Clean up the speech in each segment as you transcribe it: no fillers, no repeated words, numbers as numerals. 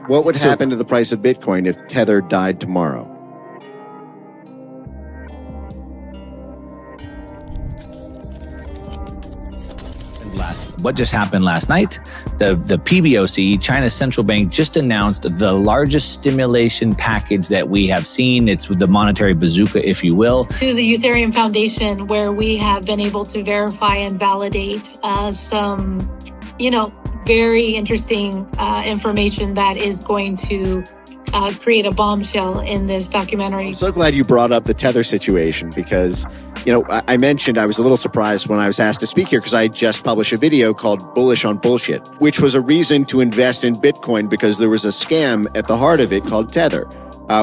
What would happen to the price of Bitcoin if Tether died tomorrow? What just happened last night? The PBOC, China's central bank, just announced the largest stimulation package that we have seen. It's the monetary bazooka, if you will. To the Ethereum Foundation, where we have been able to verify and validate some, very interesting information that is going to create a bombshell in this documentary. I'm so glad you brought up the Tether situation because, I mentioned I was a little surprised when I was asked to speak here because I just published a video called Bullish on Bullshit, which was a reason to invest in Bitcoin because there was a scam at the heart of it called Tether,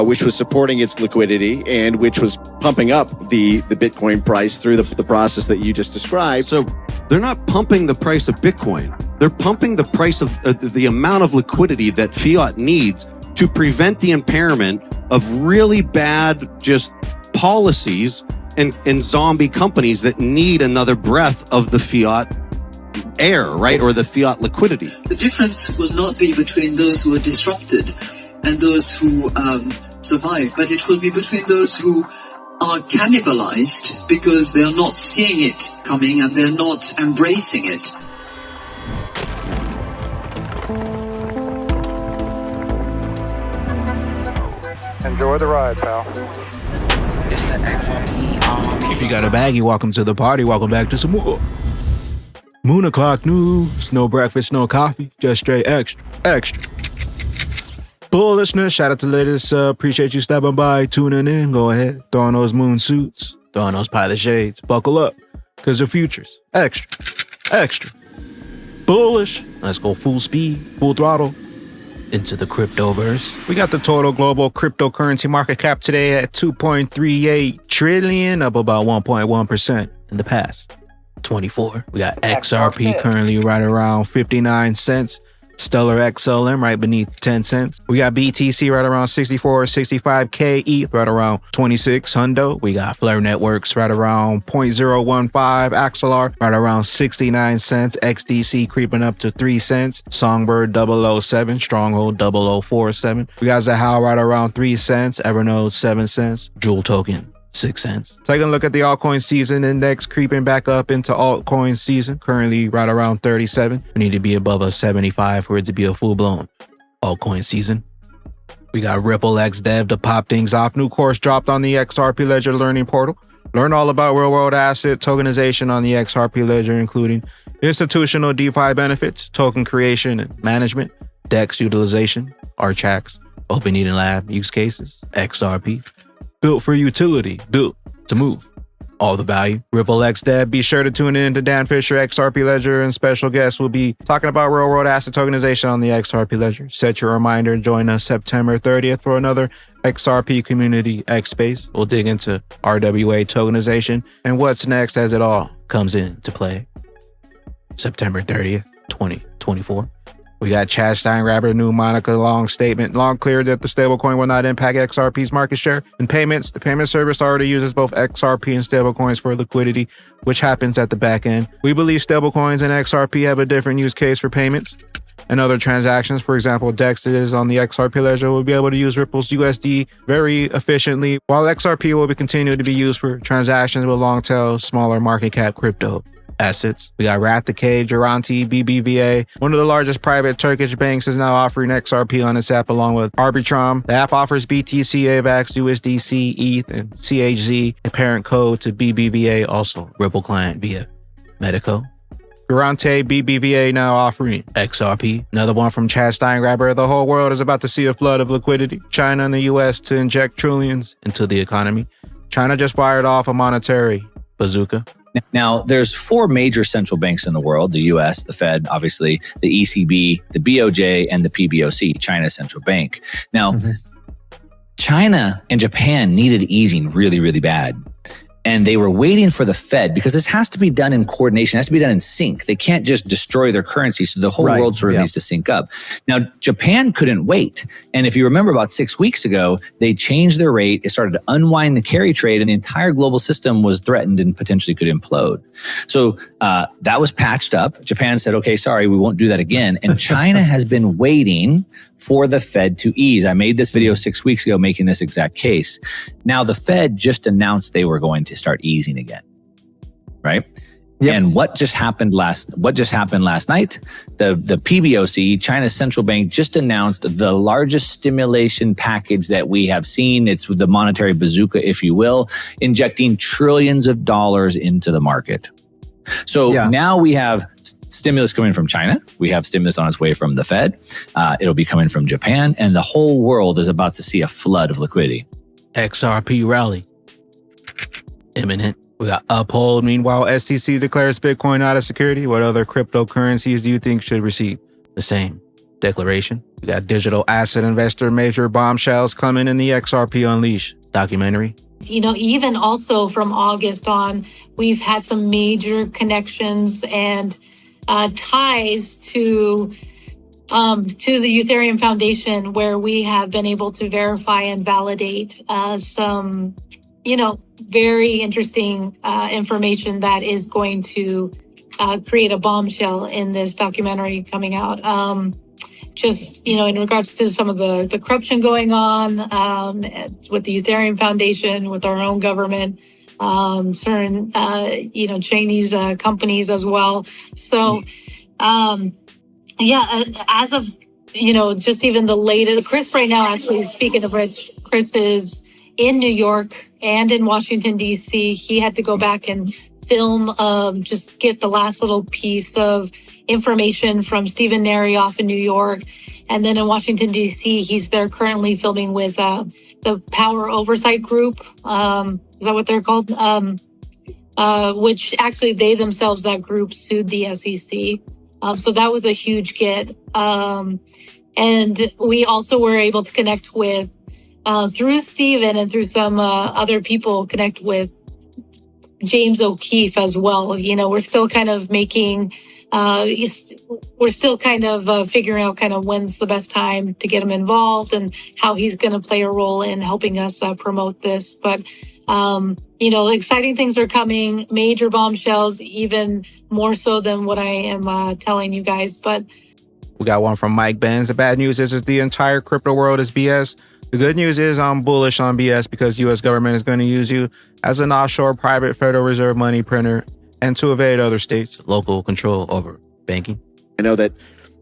which was supporting its liquidity and which was pumping up the Bitcoin price through the process that you just described. So they're not pumping the price of Bitcoin. They're pumping the price of the amount of liquidity that fiat needs to prevent the impairment of really bad just policies and zombie companies that need another breath of the fiat air, right? Or the fiat liquidity. The difference will not be between those who are disrupted and those who survive, but it will be between those who are cannibalized because they're not seeing it coming and they're not embracing it. Enjoy the ride, pal. If you got a baggie, welcome to the party. Welcome back to some more Moon O'Clock News. No breakfast, no coffee, just straight extra. Bull listeners, shout out to ladies. Appreciate you stopping by, tuning in. Go ahead, throw on those moon suits, throw on those pilot shades. Buckle up, because the future's extra. Bullish. Let's go full speed, full throttle into the cryptoverse. We got the total global cryptocurrency market cap today at 2.38 trillion, up about 1.1% in the past 24. We got XRP currently right around 59 cents. Stellar XLM right beneath 10 cents. We got BTC right around 64, 65K. ETH right around 26 hundo. We got Flare Networks right around 0.015. Axelar right around 69 cents. XDC creeping up to 3 cents. Songbird 007. Stronghold 0047. We got Zahao right around 3 cents. Evernote 7 cents. Jewel token 6 cents. Taking a look at the altcoin season index creeping back up into altcoin season, currently right around 37. We need to be above a 75 for it to be a full-blown altcoin season. We got Ripple X Dev to pop things off. New course dropped on the XRP Ledger learning portal. Learn all about real-world asset tokenization on the XRP Ledger, including institutional DeFi benefits, token creation and management, DEX utilization, Archax, Open Eating Lab use cases, XRP. Built for utility, built to move. All the value. Ripple X Dev. Be sure to tune in to Dan Fisher, XRP Ledger, and special guests will be talking about real-world asset tokenization on the XRP Ledger. Set your reminder and join us September 30th for another XRP Community X Space. We'll dig into RWA tokenization and what's next as it all comes into play. September 30th, 2024. We got Chad Steingraber, new Monica Long statement. Long cleared that the stablecoin will not impact XRP's market share and payments. The payment service already uses both XRP and stablecoins for liquidity, which happens at the back end. We believe stablecoins and XRP have a different use case for payments and other transactions. For example, DEXs on the XRP Ledger will be able to use Ripple's USD very efficiently, while XRP will be continued to be used for transactions with long tail, smaller market cap crypto assets. We got Rathke, Garanti, BBVA. One of the largest private Turkish banks is now offering XRP on its app along with Arbitrum. The app offers BTC, AVAX, USDC, ETH, and CHZ, a parent code to BBVA, also Ripple client via Medico. Garante, BBVA now offering XRP. Another one from Chad Steingraber. The whole world is about to see a flood of liquidity. China and the US to inject trillions into the economy. China just fired off a monetary bazooka. Now, there's 4 major central banks in the world: the US, the Fed, obviously, the ECB, the BOJ, and the PBOC, China's central bank. Now, China and Japan needed easing really, really bad. And they were waiting for the Fed because this has to be done in coordination, it has to be done in sync. They can't just destroy their currency. So the whole world sort of needs to sync up. Now, Japan couldn't wait. And if you remember about 6 weeks ago, they changed their rate. It started to unwind the carry trade and the entire global system was threatened and potentially could implode. So that was patched up. Japan said, okay, sorry, we won't do that again. And China has been waiting for the Fed to ease. I made this video 6 weeks ago making this exact case. Now, the Fed just announced they were going to start easing again, right? Yep. And what just happened last night? The PBOC, China's central bank, just announced the largest stimulation package that we have seen. It's the monetary bazooka, if you will, injecting trillions of dollars into the market. So now we have stimulus coming from China. We have stimulus on its way from the Fed. It'll be coming from Japan, and the whole world is about to see a flood of liquidity. XRP rally imminent. We got Uphold. Meanwhile, SEC declares Bitcoin out of security. What other cryptocurrencies do you think should receive the same declaration? We got digital asset investor major bombshells coming in the XRP Unleashed documentary. You know, even also from August on, we've had some major connections and ties to the Ethereum Foundation, where we have been able to verify and validate some, very interesting information that is going to create a bombshell in this documentary coming out. In regards to some of the corruption going on with the Ethereum Foundation, with our own government, certain, Chinese companies as well. So, as of, just even the latest, Chris right now, actually, speaking of which, Chris is in New York and in Washington, D.C. He had to go back and film, just get the last little piece of information from Stephen Narioff in New York. And then in Washington, D.C., he's there currently filming with the Power Oversight Group. Is that what they're called? Which actually they themselves, that group, sued the SEC. So that was a huge get. And we also were able to connect with, through Stephen and through some other people, connect with James O'Keefe as well. We're still kind of making, we're still kind of figuring out kind of when's the best time to get him involved and how he's going to play a role in helping us promote this. But, exciting things are coming, major bombshells, even more so than what I am telling you guys. But we got one from Mike Benz. The bad news is the entire crypto world is BS. The good news is I'm bullish on BS because U.S. government is going to use you as an offshore private Federal Reserve money printer and to evade other states' local control over banking. I know that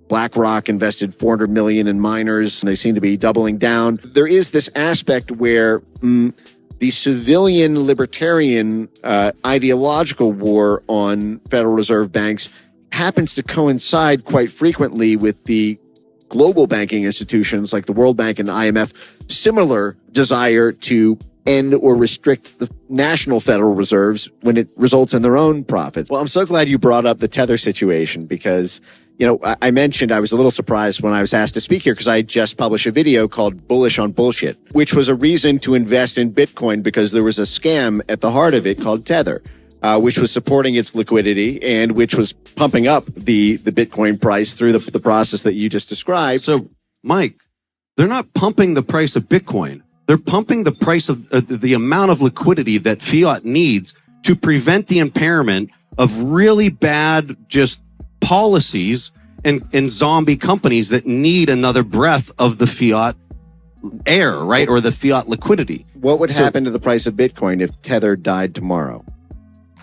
BlackRock invested $400 million in miners, and they seem to be doubling down. There is this aspect where the civilian libertarian ideological war on Federal Reserve banks happens to coincide quite frequently with the global banking institutions like the World Bank and IMF, similar desire to end or restrict the national Federal Reserves when it results in their own profits. Well, I'm so glad you brought up the Tether situation because, I mentioned I was a little surprised when I was asked to speak here because I just published a video called Bullish on Bullshit, which was a reason to invest in Bitcoin because there was a scam at the heart of it called Tether, which was supporting its liquidity and which was pumping up the Bitcoin price through the process that you just described. So, Mike, they're not pumping the price of Bitcoin. They're pumping the price of the amount of liquidity that fiat needs to prevent the impairment of really bad just policies and zombie companies that need another breath of the fiat air, right? Or the fiat liquidity. What would happen to the price of Bitcoin if Tether died tomorrow?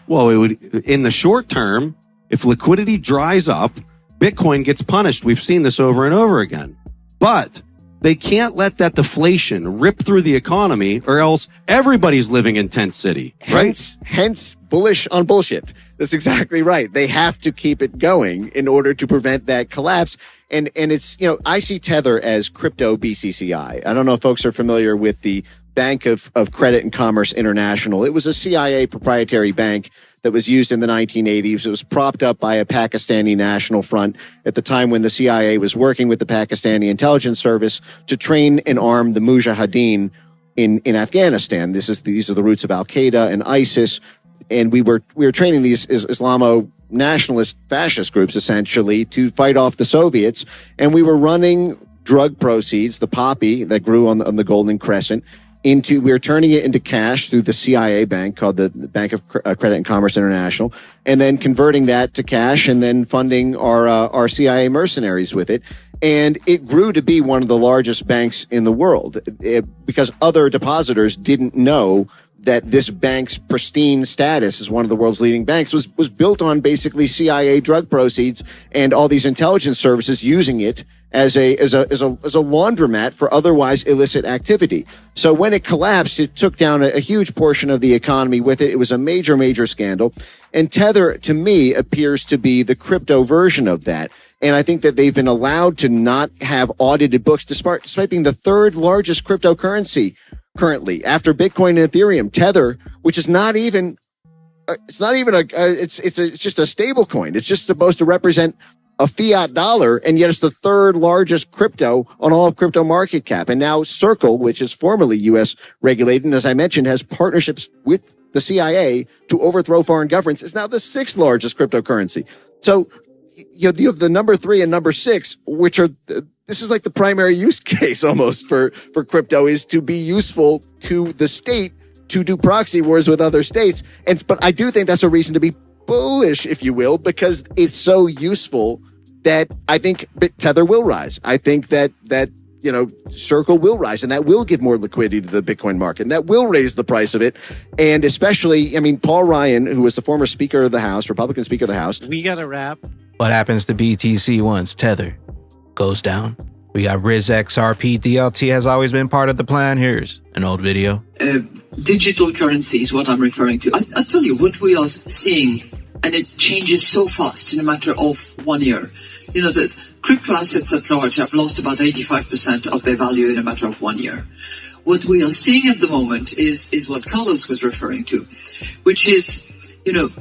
Well, it would, in the short term, if liquidity dries up, Bitcoin gets punished. We've seen this over and over again. But they can't let that deflation rip through the economy or else everybody's living in tent city, right? Hence, bullish on bullshit. That's exactly right. They have to keep it going in order to prevent that collapse. And it's, I see Tether as crypto BCCI. I don't know if folks are familiar with the Bank of Credit and Commerce International. It was a CIA proprietary bank that was used in the 1980s. It was propped up by a Pakistani National Front at the time when the CIA was working with the Pakistani intelligence service to train and arm the Mujahideen in Afghanistan. These are the roots of Al Qaeda and ISIS. And we were training these Islamo nationalist fascist groups essentially to fight off the Soviets. And we were running drug proceeds, the poppy that grew on the Golden Crescent, we were turning it into cash through the CIA bank called the Bank of Credit and Commerce International, and then converting that to cash and then funding our CIA mercenaries with it. And it grew to be one of the largest banks in the world because other depositors didn't know that this bank's pristine status as one of the world's leading banks was built on basically CIA drug proceeds and all these intelligence services using it as a laundromat for otherwise illicit activity. So when it collapsed, it took down a huge portion of the economy with it. It was a major, major scandal. And Tether, to me, appears to be the crypto version of that. And I think that they've been allowed to not have audited books, despite being the third largest cryptocurrency currently after Bitcoin and Ethereum. Tether, which is not even, it's just a stable coin. It's just supposed to represent a fiat dollar, and yet it's the third largest crypto on all of crypto market cap. And now Circle, which is formerly U.S. regulated, and as I mentioned, has partnerships with the CIA to overthrow foreign governments, is now the sixth largest cryptocurrency. So you have the number 3 and number 6, which are, this is like the primary use case almost for crypto, is to be useful to the state to do proxy wars with other states. But I do think that's a reason to be bullish, if you will, because it's so useful that I think Tether will rise. I think that Circle will rise, and that will give more liquidity to the Bitcoin market, and that will raise the price of it. And especially, Paul Ryan, who was the former Speaker of the House, Republican Speaker of the House. We got to wrap. What happens to BTC once Tether goes down? We got Riz XRP DLT has always been part of the plan. Here's an old video. Digital currency is what I'm referring to. I tell you what we are seeing, and it changes so fast in a matter of 1 year. The crypto assets at large have lost about 85% of their value in a matter of 1 year. What we are seeing at the moment is what Carlos was referring to, which is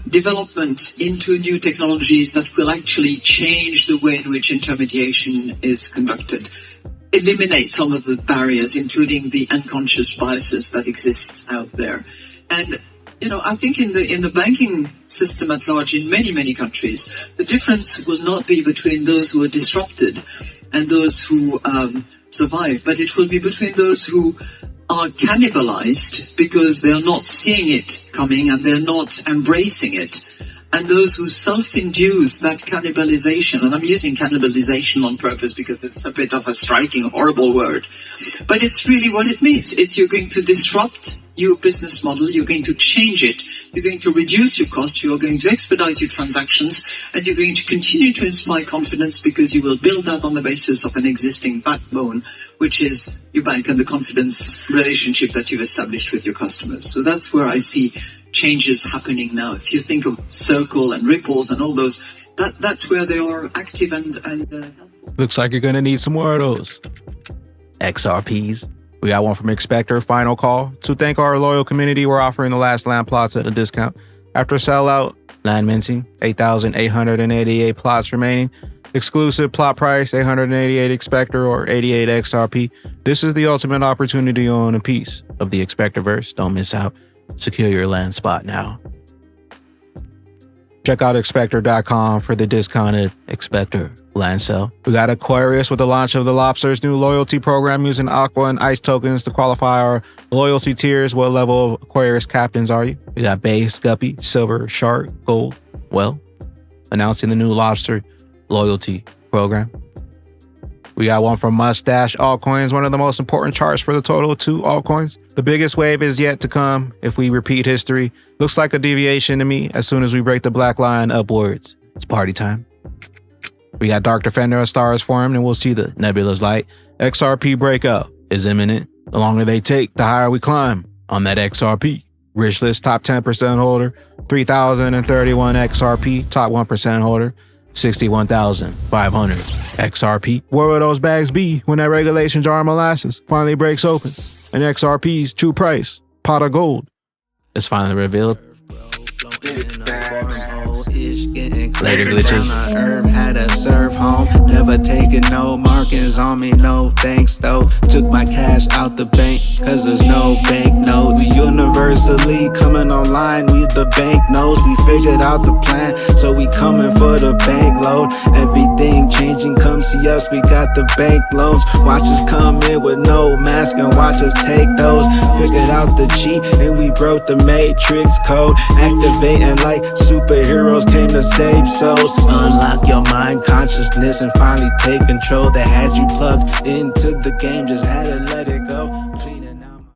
development into new technologies that will actually change the way in which intermediation is conducted, eliminate some of the barriers, including the unconscious biases that exists out there. And I think in the banking system at large, in many, many countries, the difference will not be between those who are disrupted and those who survive, but it will be between those who are cannibalized because they're not seeing it coming and they're not embracing it, and those who self-induce that cannibalization. And I'm using cannibalization on purpose because it's a bit of a striking, horrible word, but it's really what it means. It's you're going to disrupt your business model, you're going to change it, you're going to reduce your cost, you're going to expedite your transactions, and you're going to continue to inspire confidence because you will build that on the basis of an existing backbone, which is your bank and the confidence relationship that you've established with your customers. So that's where I see changes happening now. If you think of Circle and Ripples and all those, that's where they are active and helpful. Looks like you're going to need some more of those XRPs. We got one from xSpectar, final call. To thank our loyal community, we're offering the last land plots at a discount. After sellout, land minting, 8,888 plots remaining. Exclusive plot price, 888 xSpectar or 88 XRP. This is the ultimate opportunity to own a piece of the xSpectarverse. Don't miss out. Secure your land spot now. Check out xspectar.com for the discounted xSpectar land sale. We got Aquarius with the launch of the Lobster's new loyalty program using Aqua and Ice tokens to qualify our loyalty tiers. What level of Aquarius captains are you? We got Base, Guppy, Silver, Shark, Gold. Well, announcing the new Lobster loyalty program. We got one from Mustache Altcoins, one of the most important charts for the total 2 altcoins. The biggest wave is yet to come if we repeat history. Looks like a deviation to me as soon as we break the black line upwards. It's party time. We got Dark Defender of Stars formed and we'll see the nebula's light. XRP breakout is imminent. The longer they take, the higher we climb on that XRP. Rich list top 10% holder, 3,031 XRP, top 1% holder. 61,500 XRP. Where will those bags be when that regulation jar of molasses finally breaks open and XRP's true price, pot of gold, is finally revealed? Later glitches. Herb had a serve home, never taking no markings on me, no thanks though. Took my cash out the bank, cause there's no bank notes. We universally coming online, we the bank knows. We figured out the plan, so we coming for the bank load. Everything changing, come see us, we got the bank loans. Watch us come in with no mask and watch us take those. Figured out the cheat and we broke the matrix code. Activating like superheroes came to save souls. Unlock your mind, consciousness, and finally take control. That had you plugged into the game, just had a